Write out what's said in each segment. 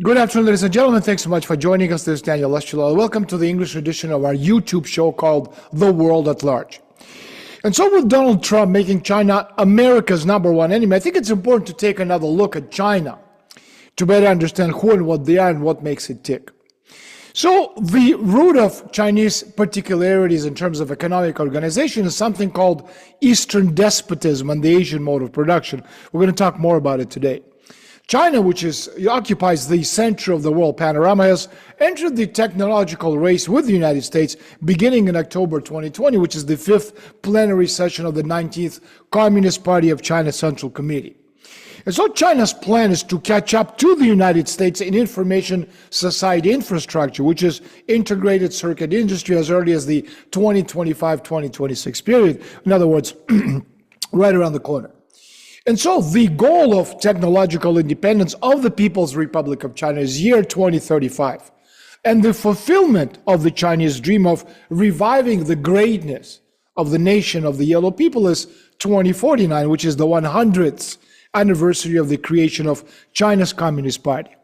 Good afternoon, ladies and gentlemen. Thanks so much for joining us. This is Daniel Estulin. Welcome to the English edition of our YouTube show called The World at Large. And so with Donald Trump making China America's number one enemy, I think it's important to take another look at China to better understand who and what they are and what makes it tick. So the root of Chinese particularities in terms of economic organization is something called Eastern despotism and the Asian mode of production. We're going to talk more about it today. China, which occupies the center of the world panorama, has entered the technological race with the United States beginning in October 2020, which is the fifth plenary session of the 19th Communist Party of China Central Committee. And so China's plan is to catch up to the United States in information society infrastructure, which is integrated circuit industry as early as the 2025-2026 period. In other words, right around the corner. And so the goal of technological independence of the People's Republic of China is year 2035. And the fulfillment of the Chinese dream of reviving the greatness of the nation of the yellow people is 2049, which is the 100th anniversary of the creation of China's Communist Party.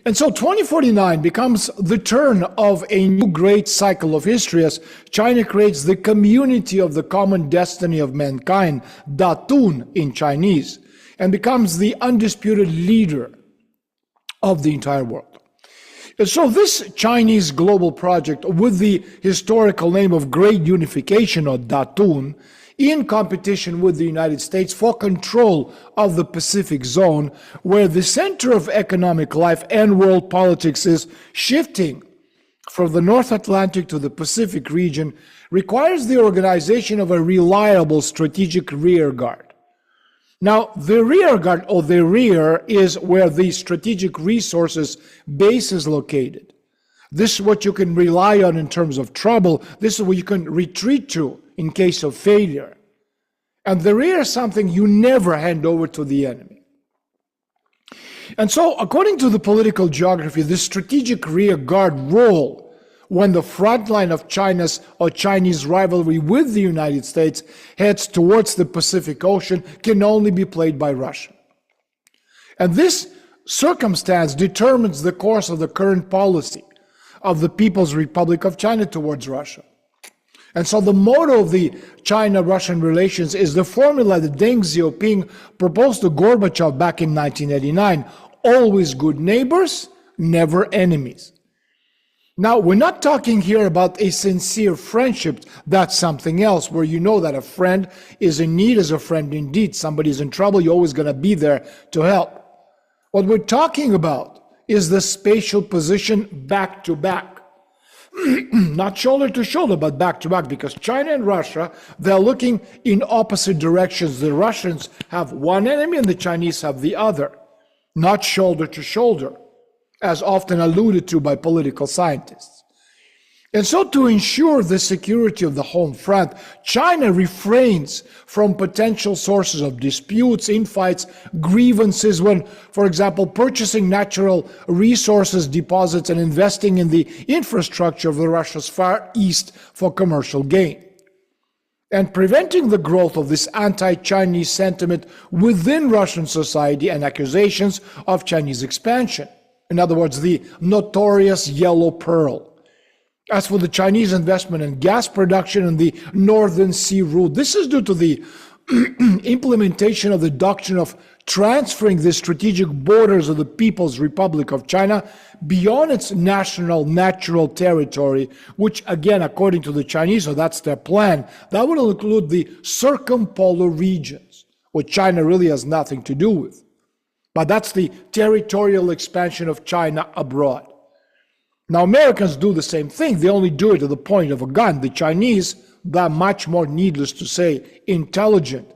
And so 2049 becomes the turn of a new great cycle of history as China creates the community of the common destiny of mankind, Datun in Chinese, and becomes the undisputed leader of the entire world. And so this Chinese global project with the historical name of Great Unification or Datun, in competition with the United States for control of the Pacific zone, where the center of economic life and world politics is shifting from the North Atlantic to the Pacific region, requires the organization of a reliable strategic rear guard. Now, the rear guard, or the rear, is where the strategic resources base is located. This is what you can rely on in terms of trouble. This is what you can retreat to in case of failure. And the rear is something you never hand over to the enemy. And so, according to the political geography, the strategic rear guard role, when the front line of China's or Chinese rivalry with the United States heads towards the Pacific Ocean, can only be played by Russia. And this circumstance determines the course of the current policy of the People's Republic of China towards Russia. And so the motto of the China-Russian relations is the formula that Deng Xiaoping proposed to Gorbachev back in 1989, always good neighbors, never enemies. Now, we're not talking here about a sincere friendship. That's something else, where you know that a friend is in need, is a friend indeed. Somebody's in trouble, you're always going to be there to help. What we're talking about is the spatial position back to back. Not shoulder to shoulder, but back to back, because China and Russia, they're looking in opposite directions. The Russians have one enemy and the Chinese have the other, not shoulder to shoulder, as often alluded to by political scientists. And so to ensure the security of the home front, China refrains from potential sources of disputes, infights, grievances when, for example, purchasing natural resources, deposits, and investing in the infrastructure of the Russia's Far East for commercial gain. And preventing the growth of this anti-Chinese sentiment within Russian society and accusations of Chinese expansion. In other words, the notorious yellow pearl. As for the Chinese investment in gas production in the Northern Sea route, this is due to the implementation of the doctrine of transferring the strategic borders of the People's Republic of China beyond its national natural territory, which again, according to the Chinese, so that's their plan, that would include the circumpolar regions, which China really has nothing to do with. But that's the territorial expansion of China abroad. Now, Americans do the same thing. They only do it to the point of a gun. The Chinese, they're much more, needless to say, intelligent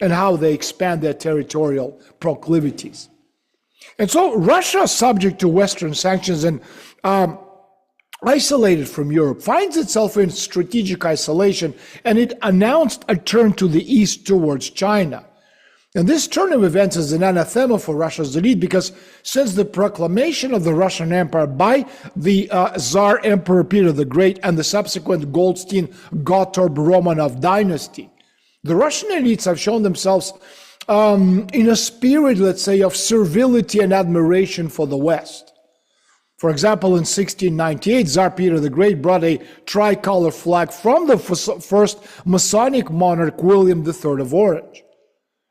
in how they expand their territorial proclivities. And so Russia, subject to Western sanctions and isolated from Europe, finds itself in strategic isolation, and it announced a turn to the east towards China. And this turn of events is an anathema for Russia's elite, because since the proclamation of the Russian Empire by the Tsar Emperor Peter the Great and the subsequent Goldstein-Gottorp-Romanov dynasty, the Russian elites have shown themselves in a spirit, let's say, of servility and admiration for the West. For example, in 1698, Tsar Peter the Great brought a tricolor flag from the first Masonic monarch, William III of Orange.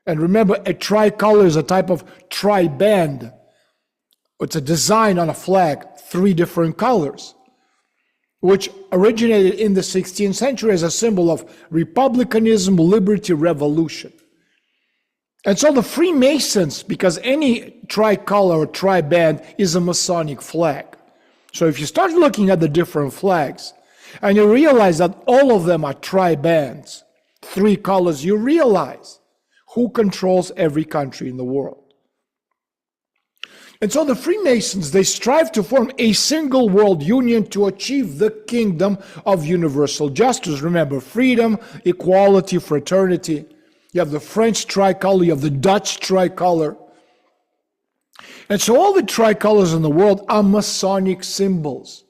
And remember, a tricolor is a type of tri-band. It's a design on a flag, 3 different colors, which originated in the 16th century as a symbol of republicanism, liberty, revolution. And so the Freemasons, because any tricolor or tri-band is a Masonic flag. So if you start looking at the different flags and you realize that all of them are tri-bands, 3 colors, you realize who controls every country in the world. And so the Freemasons, they strive to form a single world union to achieve the kingdom of universal justice. Remember, freedom, equality, fraternity. You have the French tricolor, you have the Dutch tricolor. And so all the tricolors in the world are Masonic symbols.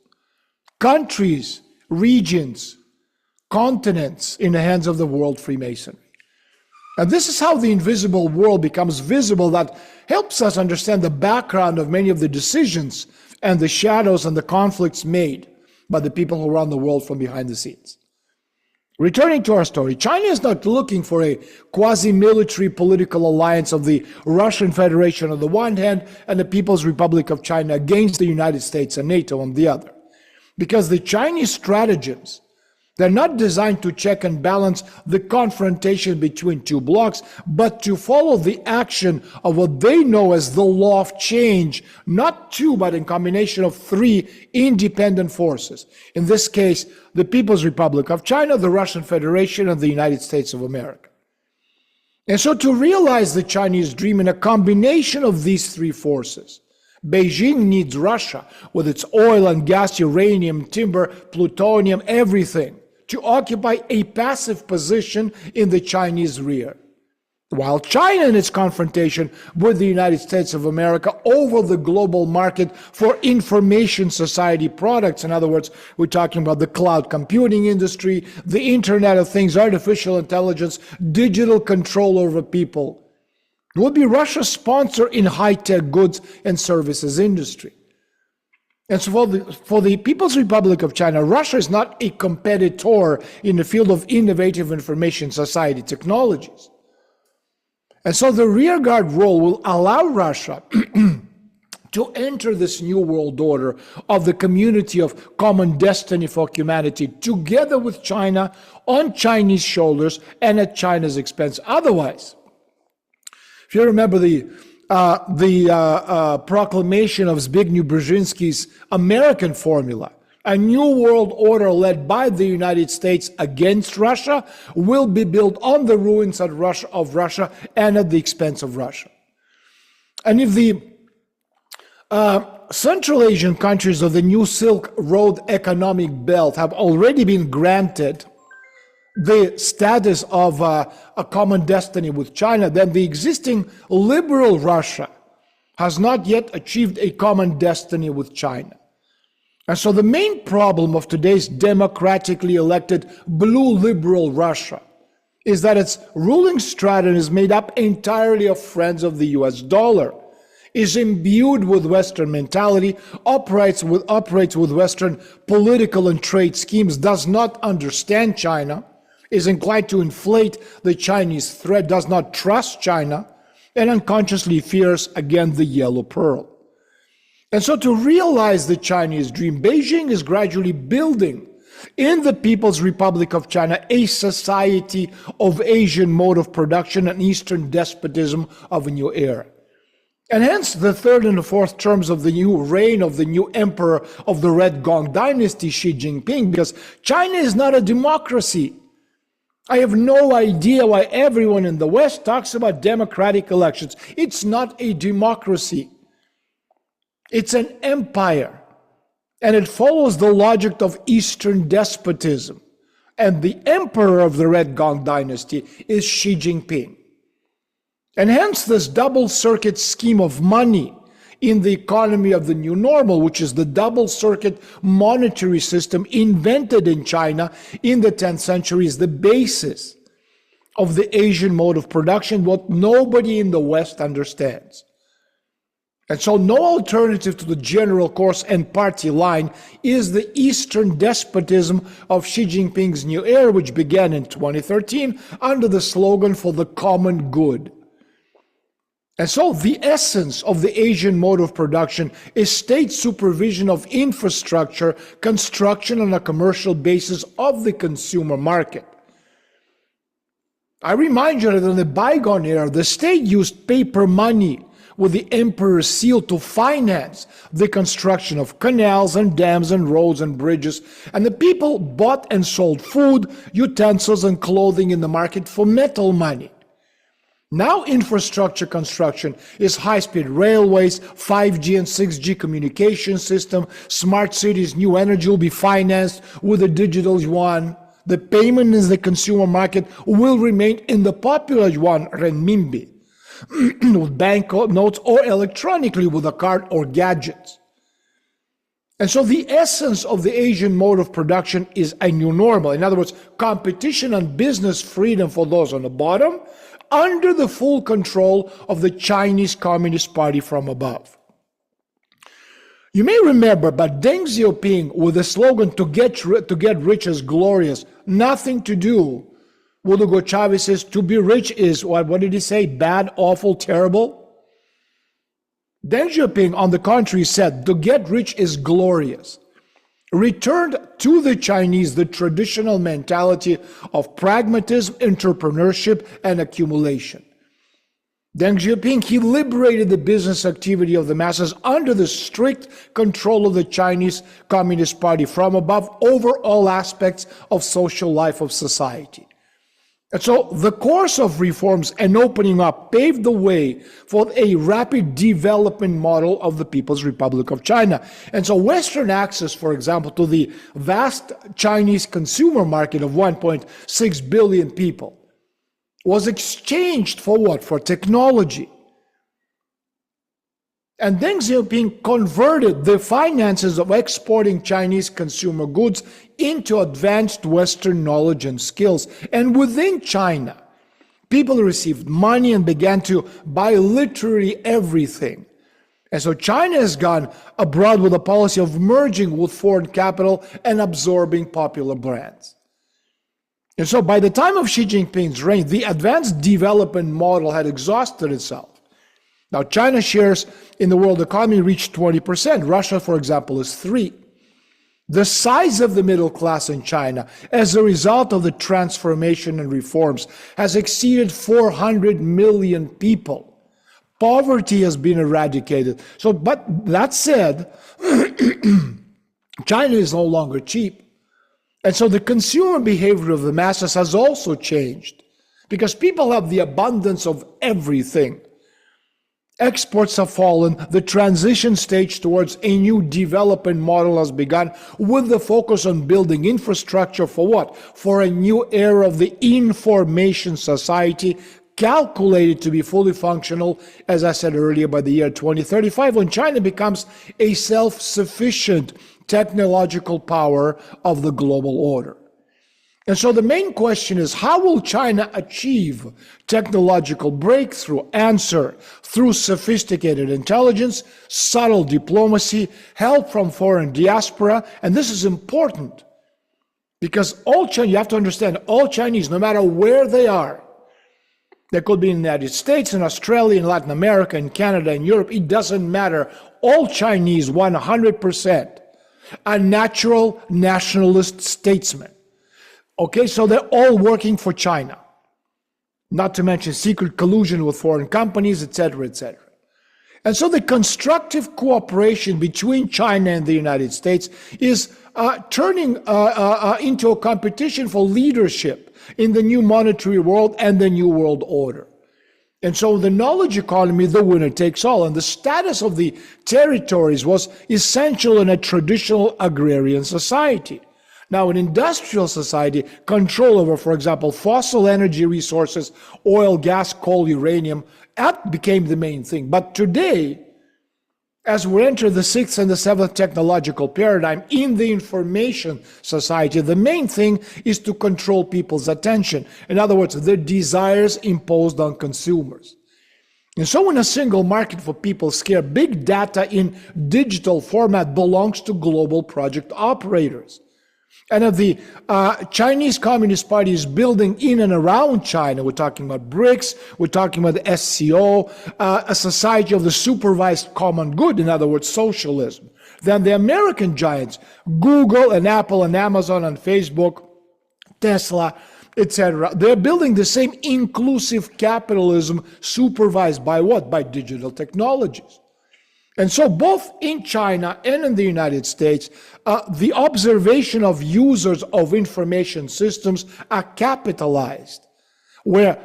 Countries, regions, continents in the hands of the world Freemasonry. And this is how the invisible world becomes visible, that helps us understand the background of many of the decisions and the shadows and the conflicts made by the people who run the world from behind the scenes. Returning to our story, China is not looking for a quasi-military political alliance of the Russian Federation on the one hand and the People's Republic of China against the United States and NATO on the other. Because the Chinese stratagems, they're not designed to check and balance the confrontation between 2 blocks, but to follow the action of what they know as the law of change, not 2, but in combination of 3 independent forces. In this case, the People's Republic of China, the Russian Federation, and the United States of America. And so to realize the Chinese dream in a combination of these 3 forces, Beijing needs Russia with its oil and gas, uranium, timber, plutonium, everything, to occupy a passive position in the Chinese rear. While China in its confrontation with the United States of America over the global market for information society products, in other words, we're talking about the cloud computing industry, the Internet of Things, artificial intelligence, digital control over people, will be Russia's sponsor in high-tech goods and services industry. And so for the People's Republic of China, Russia is not a competitor in the field of innovative information society technologies. And so the rearguard role will allow Russia to enter this new world order of the community of common destiny for humanity together with China on Chinese shoulders and at China's expense. Otherwise, if you remember the proclamation of Zbigniew Brzezinski's American formula, a new world order led by the United States against Russia will be built on the ruins of Russia and at the expense of Russia. And if the Central Asian countries of the new Silk Road economic belt have already been granted the status of a common destiny with China, then the existing liberal Russia has not yet achieved a common destiny with China. And so the main problem of today's democratically elected blue liberal Russia is that its ruling strategy is made up entirely of friends of the US dollar, is imbued with Western mentality, operates with Western political and trade schemes, does not understand China, is inclined to inflate the Chinese threat, does not trust China, and unconsciously fears again the yellow pearl. And so to realize the Chinese dream, Beijing is gradually building in the People's Republic of China a society of Asian mode of production and Eastern despotism of a new era. And hence the 3rd and the 4th terms of the new reign of the new emperor of the Red Gong dynasty, Xi Jinping, because China is not a democracy. I have no idea why everyone in the West talks about democratic elections. It's not a democracy. It's an empire. And it follows the logic of Eastern despotism. And the emperor of the Red Gong dynasty is Xi Jinping. And hence this double circuit scheme of money in the economy of the new normal, which is the double circuit monetary system invented in China in the 10th century, is the basis of the Asian mode of production, what nobody in the West understands. And so no alternative to the general course and party line is the Eastern despotism of Xi Jinping's new era, which began in 2013 under the slogan for the common good. And so the essence of the Asian mode of production is state supervision of infrastructure, construction on a commercial basis of the consumer market. I remind you that in the bygone era, the state used paper money with the emperor's seal to finance the construction of canals and dams and roads and bridges, and the people bought and sold food, utensils, and clothing in the market for metal money. Now infrastructure construction is high-speed railways, 5G and 6G communication system, smart cities, new energy will be financed with a digital yuan. The payment in the consumer market will remain in the popular yuan, renminbi, with bank notes or electronically with a card or gadgets. And so the essence of the Asian mode of production is a new normal. In other words, competition and business freedom for those on the bottom under the full control of the Chinese Communist Party from above. You may remember, but Deng Xiaoping, with the slogan to get rich is glorious, nothing to do with Hugo Chavez's to be rich is, what did he say, bad, awful, terrible? Deng Xiaoping, on the contrary, said to get rich is glorious. Returned to the Chinese the traditional mentality of pragmatism, entrepreneurship, and accumulation. Deng Xiaoping, he liberated the business activity of the masses under the strict control of the Chinese Communist Party from above over all aspects of social life of society. And so the course of reforms and opening up paved the way for a rapid development model of the People's Republic of China. And so Western access, for example, to the vast Chinese consumer market of 1.6 billion people was exchanged for what? For technology. And Deng Xiaoping converted the finances of exporting Chinese consumer goods into advanced Western knowledge and skills. And within China, people received money and began to buy literally everything. And so China has gone abroad with a policy of merging with foreign capital and absorbing popular brands. And so by the time of Xi Jinping's reign, the advanced development model had exhausted itself. Now, China's shares in the world economy reached 20%. Russia, for example, is 3%. The size of the middle class in China, as a result of the transformation and reforms, has exceeded 400 million people. Poverty has been eradicated. So, but that said, China is no longer cheap. And so the consumer behavior of the masses has also changed because people have the abundance of everything. Exports have fallen. The transition stage towards a new development model has begun with the focus on building infrastructure for what? For a new era of the information society calculated to be fully functional, as I said earlier, by the year 2035, when China becomes a self-sufficient technological power of the global order. And so the main question is, how will China achieve technological breakthrough? Answer: through sophisticated intelligence, subtle diplomacy, help from foreign diaspora. And this is important because you have to understand, all Chinese, no matter where they are, they could be in the United States, in Australia, in Latin America, in Canada, in Europe, it doesn't matter. All Chinese, 100%, are natural nationalist statesmen. Okay, so they're all working for China, not to mention secret collusion with foreign companies, etc., etc. And so the constructive cooperation between China and the United States is turning into a competition for leadership in the new monetary world and the new world order. And so the knowledge economy, the winner takes all. And the status of the territories was essential in a traditional agrarian society. Now, in industrial society, control over, for example, fossil energy resources, oil, gas, coal, uranium, that became the main thing. But today, as we enter the sixth and the seventh technological paradigm in the information society, the main thing is to control people's attention. In other words, the desires imposed on consumers. And so in a single market for people's care, big data in digital format belongs to global project operators. And if the Chinese Communist Party is building in and around China, we're talking about BRICS, we're talking about the SCO, a society of the supervised common good, in other words, socialism, then the American giants, Google and Apple and Amazon and Facebook, Tesla, etc., they're building the same inclusive capitalism supervised by what? By digital technologies. And so both in China and in the United States, the observation of users of information systems are capitalized, where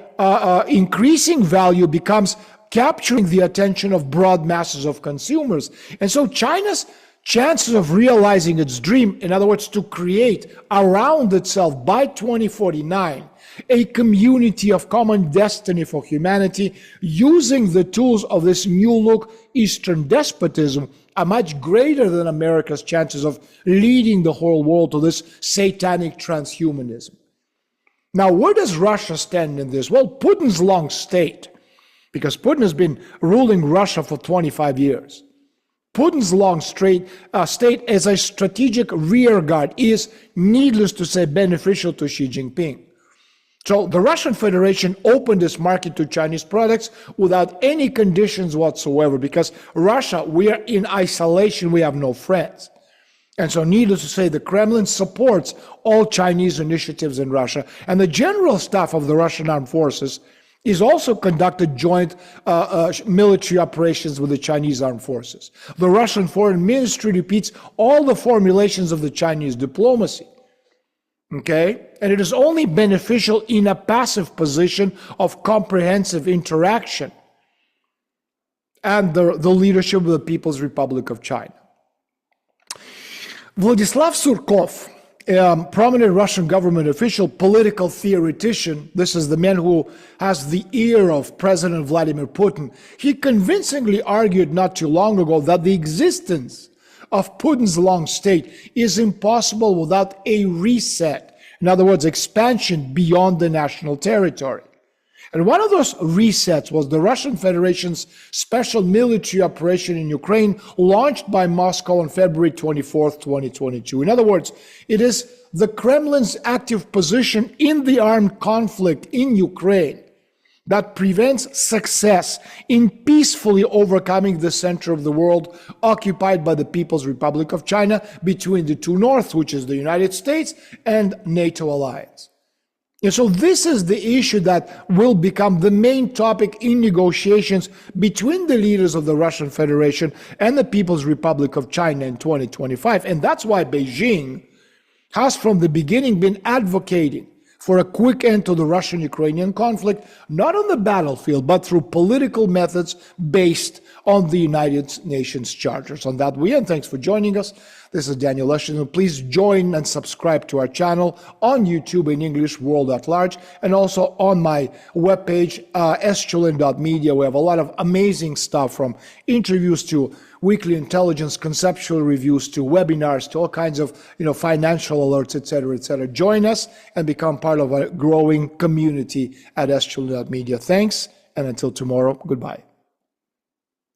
increasing value becomes capturing the attention of broad masses of consumers. And so China's chances of realizing its dream, in other words, to create around itself by 2049 a community of common destiny for humanity using the tools of this new look Eastern despotism are much greater than America's chances of leading the whole world to this satanic transhumanism. Now, where does Russia stand in this? Well, Putin's long state, because Putin has been ruling Russia for 25 years. Putin's long state as a strategic rearguard is, needless to say, beneficial to Xi Jinping. So the Russian Federation opened its market to Chinese products without any conditions whatsoever, because Russia, we are in isolation, we have no friends. And so needless to say, the Kremlin supports all Chinese initiatives in Russia. And the general staff of the Russian armed forces is also conducted joint military operations with the Chinese armed forces. The Russian Foreign Ministry repeats all the formulations of the Chinese diplomacy. Okay? And it is only beneficial in a passive position of comprehensive interaction and the leadership of the People's Republic of China. Vladislav Surkov, a prominent Russian government official, political theoretician, this is the man who has the ear of President Vladimir Putin, he convincingly argued not too long ago that the existence of Putin's long state is impossible without a reset. In other words, expansion beyond the national territory. And one of those resets was the Russian Federation's special military operation in Ukraine, launched by Moscow on February 24th, 2022. In other words, it is the Kremlin's active position in the armed conflict in Ukraine that prevents success in peacefully overcoming the center of the world occupied by the People's Republic of China between the two norths, which is the United States and NATO alliance. And so this is the issue that will become the main topic in negotiations between the leaders of the Russian Federation and the People's Republic of China in 2025. And that's why Beijing has from the beginning been advocating for a quick end to the Russian-Ukrainian conflict, not on the battlefield, but through political methods based on the United Nations charters. On that we end. Thanks for joining us. This is Daniel Estulin. Please join and subscribe to our channel on YouTube in English, world at large, and also on my webpage, estulin.media. We have a lot of amazing stuff, from interviews to weekly intelligence, conceptual reviews, to webinars, to all kinds of financial alerts, etc., etc. Join us and become part of a growing community at estulin.media. Thanks, and until tomorrow, goodbye.